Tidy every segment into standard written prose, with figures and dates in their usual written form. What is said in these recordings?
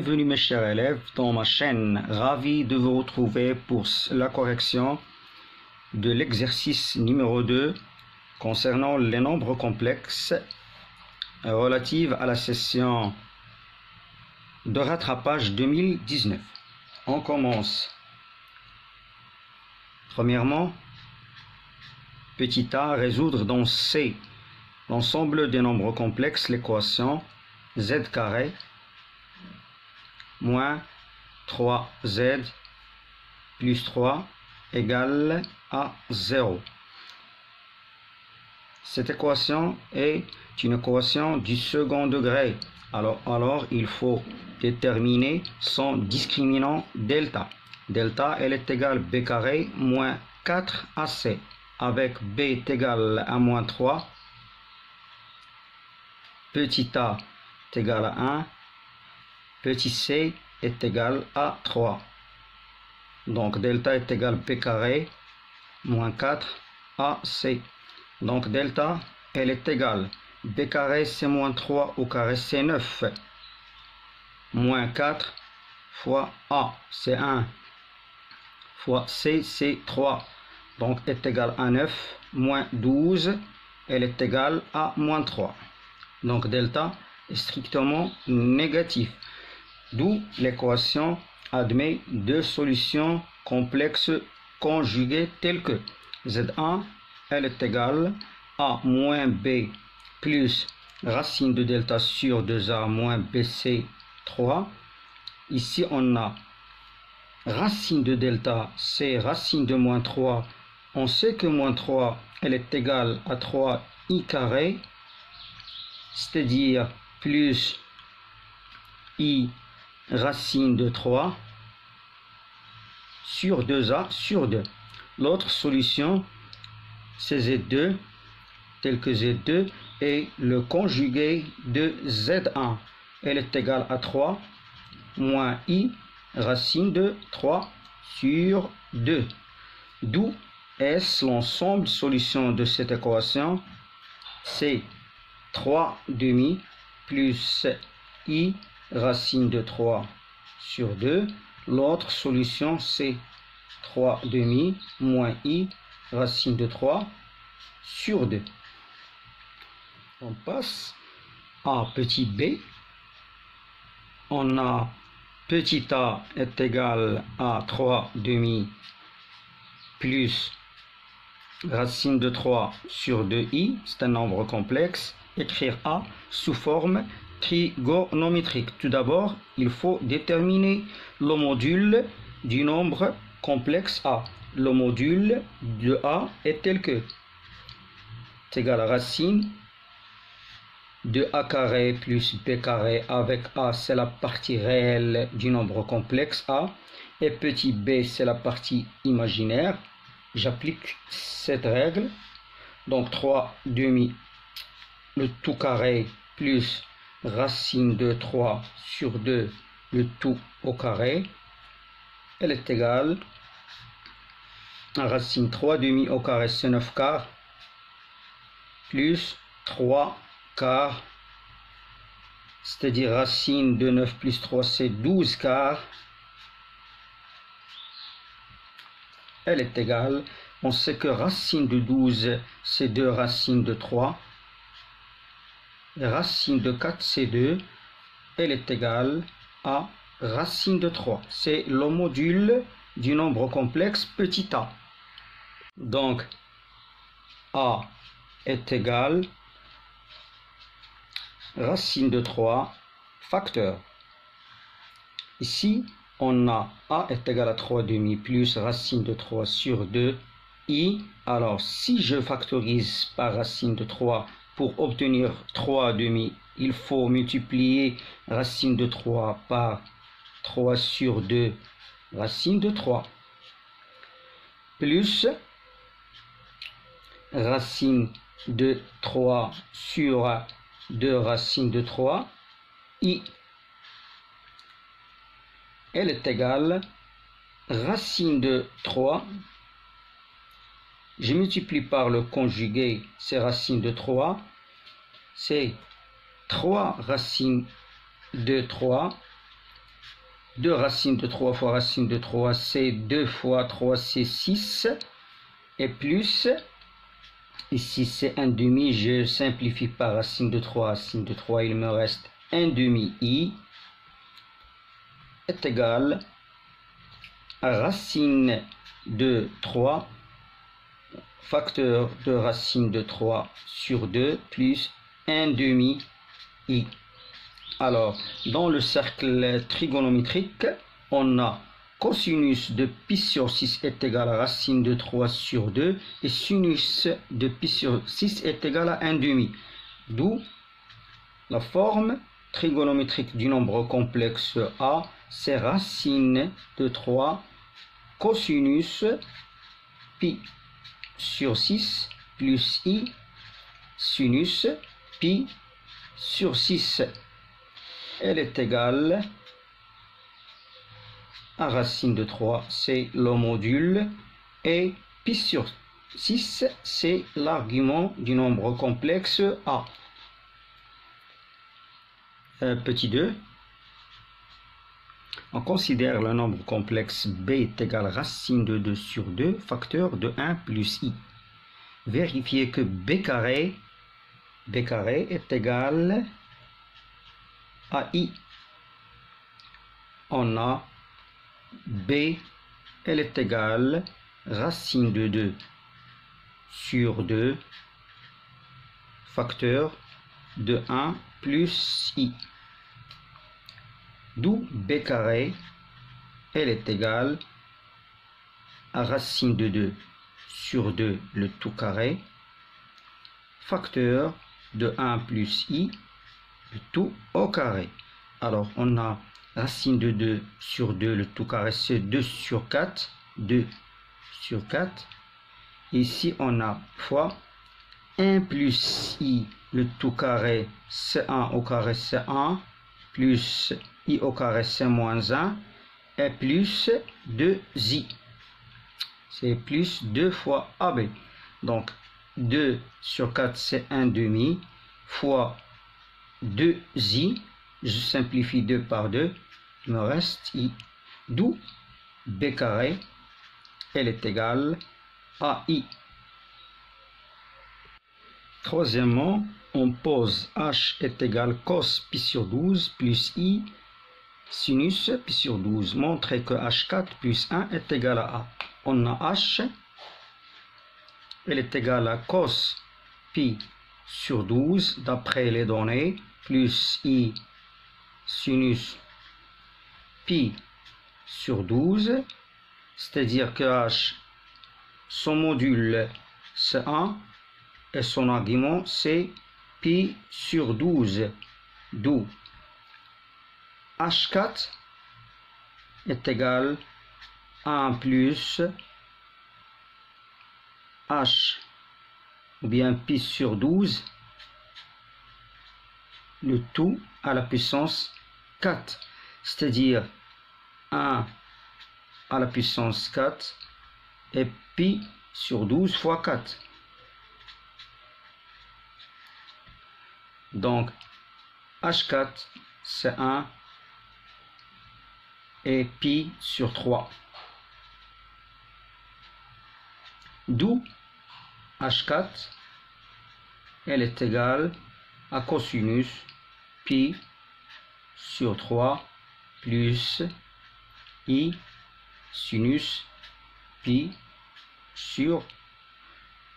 Bienvenue mes chers élèves dans ma chaîne, ravi de vous retrouver pour la correction de l'exercice numéro 2 concernant les nombres complexes relative à la session de rattrapage 2019. On commence. Premièrement, petit a, résoudre dans C l'ensemble des nombres complexes l'équation z carré moins 3z plus 3 égale à 0. Cette équation est une équation du second degré. Alors il faut déterminer son discriminant delta. Delta, elle est égale b carré moins 4ac. Avec b est égal à moins 3. Petit a est égal à 1. Petit c est égal à 3. Donc delta est égal b carré moins 4 ac. Donc delta, elle est égale b carré c'est moins 3 au carré c'est 9. Moins 4 fois a c'est 1 fois c c'est 3. Donc est égal à 9 moins 12, elle est égale à moins 3. Donc delta est strictement négatif. D'où l'équation admet deux solutions complexes conjuguées telles que Z1, elle est égale à moins B plus racine de delta sur 2A moins BC 3. Ici, on a racine de delta, c'est racine de moins 3. On sait que moins 3, elle est égale à 3i carré, c'est-à-dire plus i racine de 3 sur 2a sur 2. L'autre solution, c'est Z2, tel que Z2 est le conjugué de Z1. Elle est égale à 3 moins i racine de 3 sur 2. D'où est l'ensemble solution de cette équation, c'est 3 demi plus i racine de 3 sur 2. L'autre solution, c'est 3 demi moins i racine de 3 sur 2. On passe à petit b. On a petit a est égal à 3 demi plus racine de 3 sur 2i. C'est un nombre complexe. Écrire a sous forme trigonométrique. Tout d'abord, il faut déterminer le module du nombre complexe a. Le module de a est tel que est égal à racine de a carré plus b carré, avec a c'est la partie réelle du nombre complexe a et petit b c'est la partie imaginaire. J'applique cette règle. Donc 3 demi le tout carré plus racine de 3 sur 2 le tout au carré, elle est égale à racine 3 demi au carré c'est 9 quarts plus 3 quarts, c'est-à-dire racine de 9 plus 3 c'est 12 quarts, elle est égale, on sait que racine de 12 c'est 2 racines de 3, racine de 4 c'est 2, elle est égale à racine de 3. C'est le module du nombre complexe petit a. Donc a est égal racine de 3 facteur. Ici on a a est égal à 3 demi plus racine de 3 sur 2 i. Alors si je factorise par racine de 3 pour obtenir 3 demi, il faut multiplier racine de 3 par 3 sur 2 racine de 3 plus racine de 3 sur 2 racine de 3 i. Elle est égale racine de 3. Je multiplie par le conjugué, c'est racine de 3. C'est 3 racines de 3 2 racines de 3 fois racine de 3, c'est 2 fois 3, c'est 6. Et plus, ici c'est 1 demi, je simplifie par racine de 3, il me reste 1 demi i est égal à racine de 3, facteur de racine de 3 sur 2, plus 1 demi i. Alors, dans le cercle trigonométrique, on a cosinus de pi sur 6 est égal à racine de 3 sur 2 et sinus de pi sur 6 est égal à 1 demi. D'où la forme trigonométrique du nombre complexe A, c'est racine de 3 cosinus pi sur 6 plus i sinus pi sur 6. Elle est égale à racine de 3, c'est le module, et pi sur 6, c'est l'argument du nombre complexe A. Petit 2, on considère le nombre complexe B est égal à racine de 2 sur 2, facteur de 1 plus i. Vérifiez que B carré est égal à i. On a B, elle est égale racine de 2 sur 2, facteur de 1 plus i. D'où B carré, elle est égale à racine de 2 sur 2, le tout carré, facteur de 1 plus i, le tout au carré. Alors, on a racine de 2 sur 2, le tout carré, c'est 2 sur 4. 2 sur 4. Ici, on a fois 1 plus i, le tout carré, c'est 1 au carré, c'est 1, plus i au carré, c'est moins 1, et plus 2i. C'est plus 2 fois AB. Donc, 2 sur 4, c'est 1 demi, fois 2i, je simplifie 2 par 2, il me reste i. D'où B carré, elle est égale à i. Troisièmement, on pose h est égal cos pi sur 12 plus i sinus pi sur 12. Montrez que h4 plus 1 est égal à a. On a h, elle est égale à cos pi sur 12 d'après les données, plus i sinus pi sur 12, c'est-à-dire que h, son module c'est 1 et son argument c'est pi sur 12, d'où h4 est égal à 1 plus h ou bien pi sur 12, le tout à la puissance 4, c'est-à-dire 1 à la puissance 4 et pi sur 12 fois 4. Donc, H4, c'est 1 et pi sur 3. D'où H4, elle est égale à cosinus pi sur 3 plus i sinus pi sur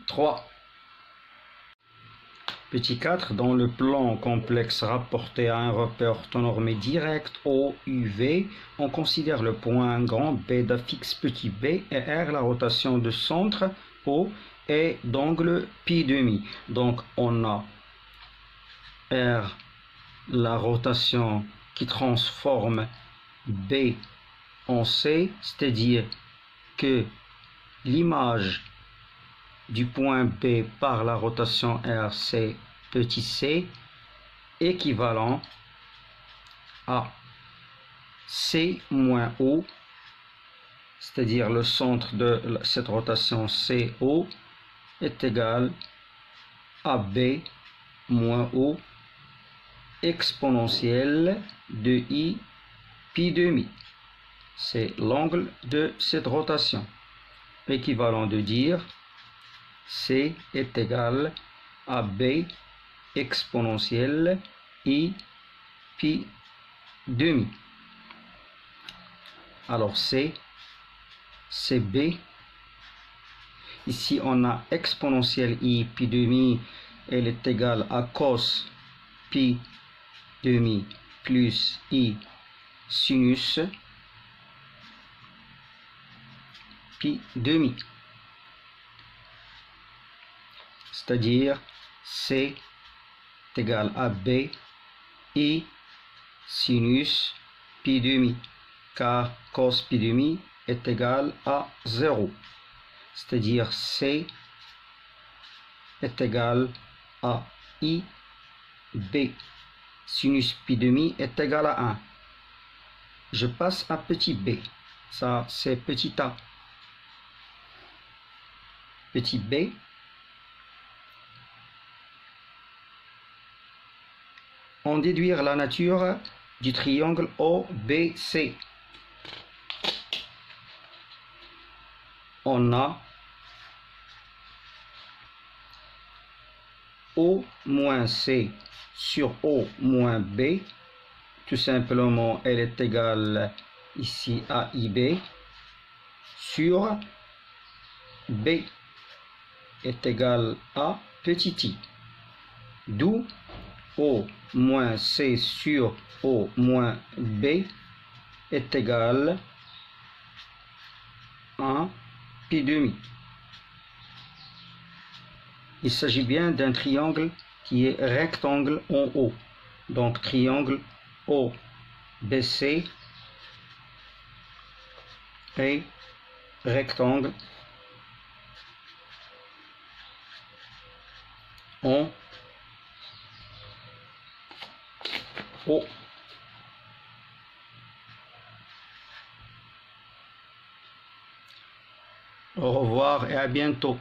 3. Petit 4, dans le plan complexe rapporté à un repère orthonormé direct OUV, on considère le point grand B d'affixe petit b et R la rotation de centre O et d'angle pi demi. Donc on a R la rotation qui transforme B en C, c'est-à-dire que l'image du point B par la rotation R, c'est petit c, équivalent à C moins O, c'est-à-dire le centre de cette rotation CO est égal à B moins O exponentielle de I pi demi. c'est l'angle de cette rotation. Équivalent de dire C est égal à B exponentielle I pi demi. Alors c'est B. Ici on a exponentielle I pi demi, elle est égale à cos pi demi plus I sinus pi demi. C'est-à-dire C est égal à B I sinus pi demi, car cos pi demi est égal à 0. C'est-à-dire C est égal à I B sinus pi demi est égal à 1. Je passe à petit b. Ça, c'est petit a. Petit b. On déduire la nature du triangle OBC. On a O moins C sur O moins B. Tout simplement, elle est égale ici à IB sur B est égal à petit i. D'où O moins C sur O moins B est égal à pi demi. Il s'agit bien d'un triangle qui est rectangle en haut. Donc triangle OBC et rectangle en haut. Au revoir et à bientôt.